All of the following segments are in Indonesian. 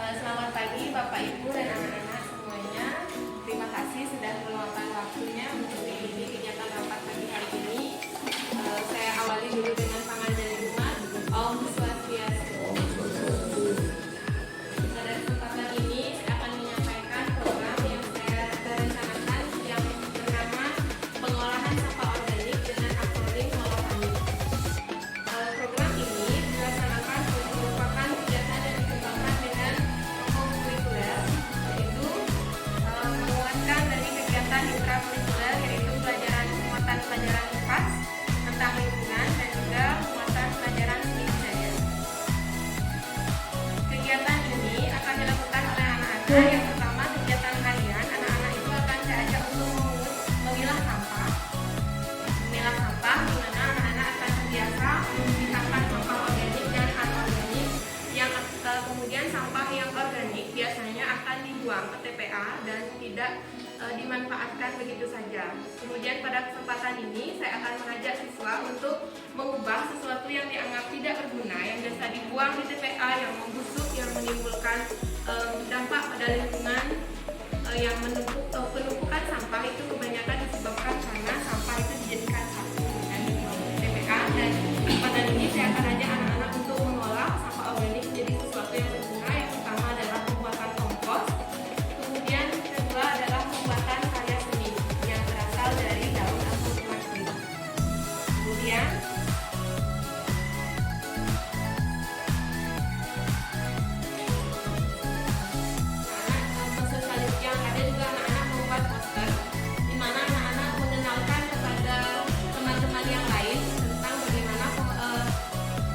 Selamat pagi Bapak Ibu dan anak-anak semuanya. Terima kasih sudah meluangkan waktunya untuk mengikuti kegiatan rapat pagi hari ini. Saya awali dulu dengan pangalan Jumat. Om Swastiastu. Pada kesempatan ini saya akan menyampaikan program yang saya rencanakan yang bernama pengolahan sampah organik dengan akronim Molopanik. Program ini dilaksanakan merupakan kegiatan yang dikembangkan dengan kurikuler, yaitu menguatkan dari kegiatan intrakurikuler, yaitu penguatan pelajaran IPAS tentang lingkungan dan juga penguatan pelajaran seni budaya. Kegiatan ini akan dilakukan oleh anak-anak. Yang pertama, kegiatan harian, anak-anak itu akan saya ajak untuk memilah sampah. Memilah sampah di mana anak-anak akan terbiasa memisahkan sampah organik dan anorganik. Yang kemudian sampah yang organik biasanya akan dibuang ke TPA dan tidak dimanfaatkan begitu saja. Kemudian pada kesempatan ini saya akan mengajak siswa untuk mengubah sesuatu yang dianggap tidak berguna yang biasa dibuang di TPA, yang membusuk, yang menimbulkan dampak pada lingkungan, yang penumpukan sampah itu kebanyakan disebabkan karena sampah itu dijadikan satu dan dibuang ke TPA. Dan pada ini saya akan ajak anak-anak untuk mengolah sampah organik menjadi sesuatu yang berguna. Yang pertama adalah pembuatan kompos, kemudian kedua adalah pembuatan karya seni yang berasal dari daun atau plastik. Kemudian yang ada juga anak-anak membuat poster di mana anak-anak mengenalkan kepada teman-teman yang lain tentang bagaimana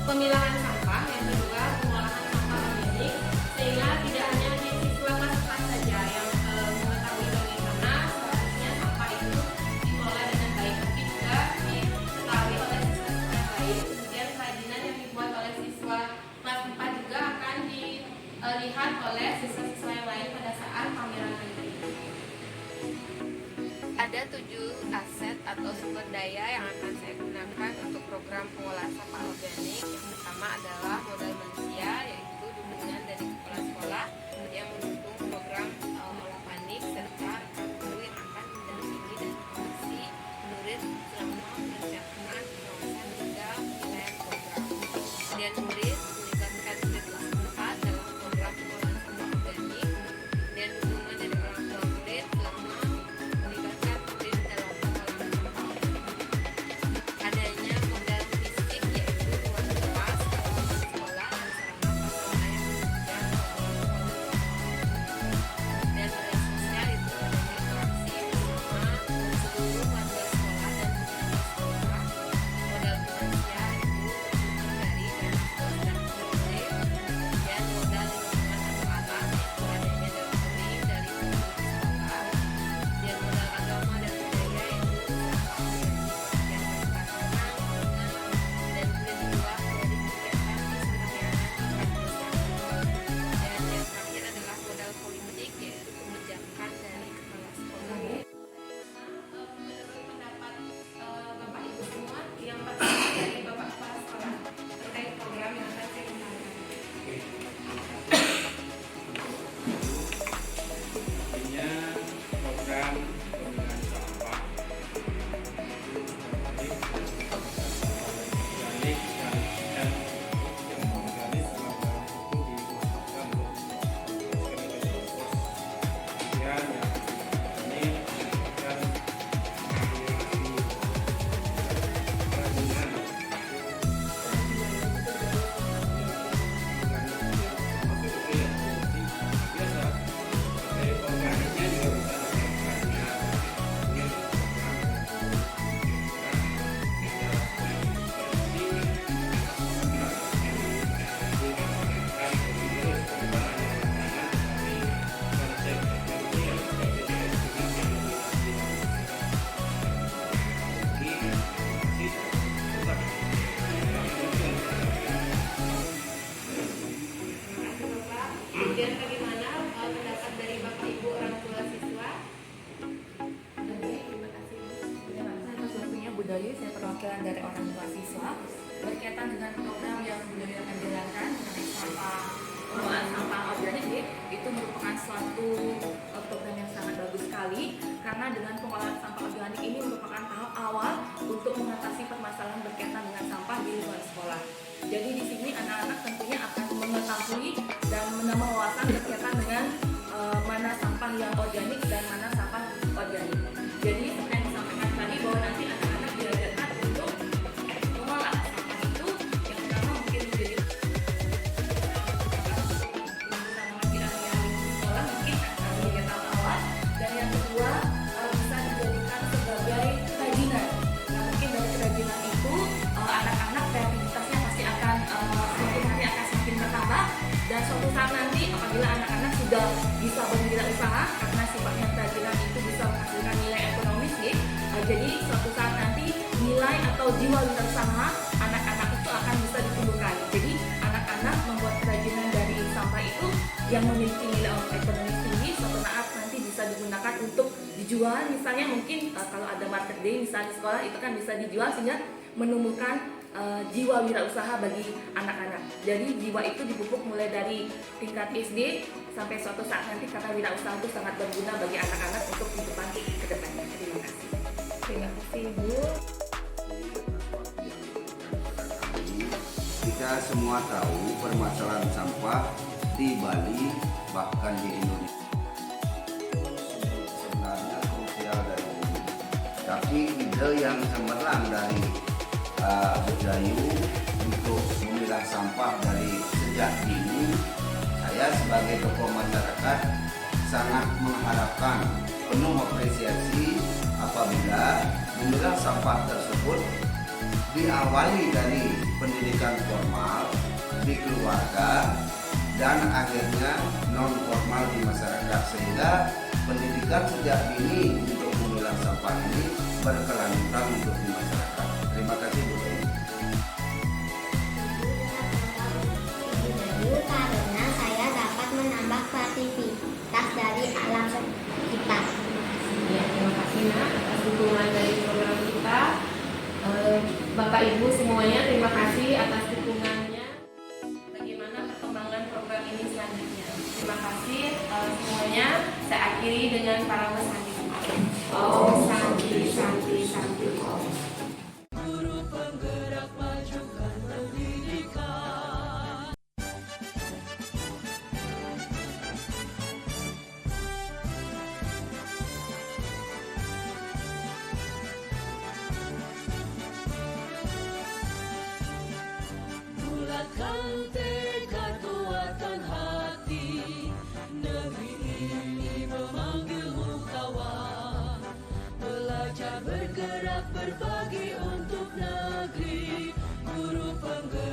pemilahan sampah, yang kedua pengolahan sampah organik, sehingga tidak hanya di siswa kelas 4 saja yang mengetahui bagaimana seharusnya sampah itu dikelola dengan baik, tapi juga diketahui oleh siswa-siswa yang lain. Kemudian kerajinan yang dibuat oleh siswa kelas 4 juga akan dilihat oleh siswa-siswa yang lain pada saat pameran nanti. Ada 7 aset atau sumber daya yang akan saya gunakan untuk program pengolahan sampah organik. Yang pertama adalah modal manusia, yaitu dukungan dari kepala sekolah yang mendukung program Molopanik serta guru yang akan mendampingi dan mengawasi murid selama perencanaan pengawasan hingga penilaian program. Kemudian murid melibatkan murid kelas 4 dalam program pengolahan sampah organik dan dukungan dari orang tua murid selama melibatkan murid dalam pengolahan sampah. Adanya modal fisik, yaitu ruang kelas, halaman sekolah, dan sarana prasarana yang menunjang dan modal sosial itu adanya interaksi bersama seluruh warga sekolah dan lingkungan sekolah. Modal finansial itu dukungan dari dan kos dan murid, dan modal lingkungan atau alam itu adanya damping dari guru sekolah, dan modal agama dan budaya itu sampah organik yang berupa tanah, bunga, dan kulit buah dari kegiatan kesederhanaan tingkat desa. Dan yang terakhir adalah modal politik, yaitu kebijakan dari kepala sekolah. Menurut pendapat Bapak Ibu semua, yang pertama dari Bapak Kepala Sekolah terkait program yang akan saya gunakan. Artinya program pemilahan sampah organik dan organik selama itu dimanfaatkan untuk kemudian yang ini akan kerajinan biasa. Dari organiknya juga bisa Kemudian bagaimana pendapat dari Bapak Ibu orang tua siswa? Terima kasih. Saya waktunya Budayu, saya perwakilan dari orang tua siswa berkaitan dengan program yang Budayu akan jalankan mengenai sampah pengelolaan sampah organik itu merupakan suatu program yang sangat bagus sekali, karena dengan pengelolaan sampah organik ini merupakan tahap awal untuk mengatasi permasalahan berkaitan dengan sampah di luar sekolah. Jadi di sini anak-anak tentunya akan mengetahui dan menambah wawasan berkaitan dengan mana sampah yang organik dan mana sampah organik. Jadi seperti yang disampaikan tadi bahwa nanti anak-anak diajarkan untuk mengolah sampah itu. Yang pertama mungkin menjadi sekolah mungkin menjadi tahap awal, dan yang kedua bisa dijadikan sebagai kerajinan. Nah, mungkin dari kerajinan itu anak-anak kreativitasnya pasti akan semakin hari akan semakin bertambah, dan suatu saat nanti apabila anak-anak sudah bisa berwirausaha karena sifatnya kerajinan itu bisa menghasilkan nilai ekonomis ya. Jadi suatu saat nanti nilai atau jiwa wirausaha anak-anak itu akan bisa ditumbuhkan. Jadi anak-anak membuat kerajinan dari sampah itu yang memiliki nilai ekonomis tinggi, suatu saat nanti bisa digunakan untuk dijual. Misalnya mungkin kalau ada market day misalnya di sekolah itu kan bisa dijual sehingga menumbuhkan jiwa wirausaha bagi anak-anak. Jadi jiwa itu dipupuk mulai dari tingkat SD sampai suatu saat nanti, karena wirausaha itu sangat berguna bagi anak-anak untuk kehidupan ke depannya. Terima kasih. Terima kasih Bu. Kita semua tahu permasalahan sampah di Bali bahkan di Indonesia sebenarnya krusial dari bumi. Tapi ide yang cemerlang dari Budayu untuk memilah sampah dari sejak dini, saya sebagai tokoh masyarakat sangat mengharapkan penuh apresiasi apabila memilah sampah tersebut diawali dari pendidikan formal di keluarga dan akhirnya non formal di masyarakat, sehingga pendidikan sejak dini untuk memilah sampah ini berkelanjutan untuk di masyarakat. Terima kasih Bu. Karena saya dapat menambah kreativitas dari alam sekitar. Ya, terima kasih Nak atas dukungan dari program kita. Bapak Ibu semuanya terima kasih atas dukungannya. Bagaimana perkembangan program ini selanjutnya? Terima kasih semuanya. Saya akhiri dengan para pesan. Om Santi Santi Santi Om. Guru penggerak majukan pendidikan. Bulatkan tekad, kuatkan hati. Negeri ini memanggilmu kawan. Belajar bergerak berbagi untuk negeri. Guru penggerak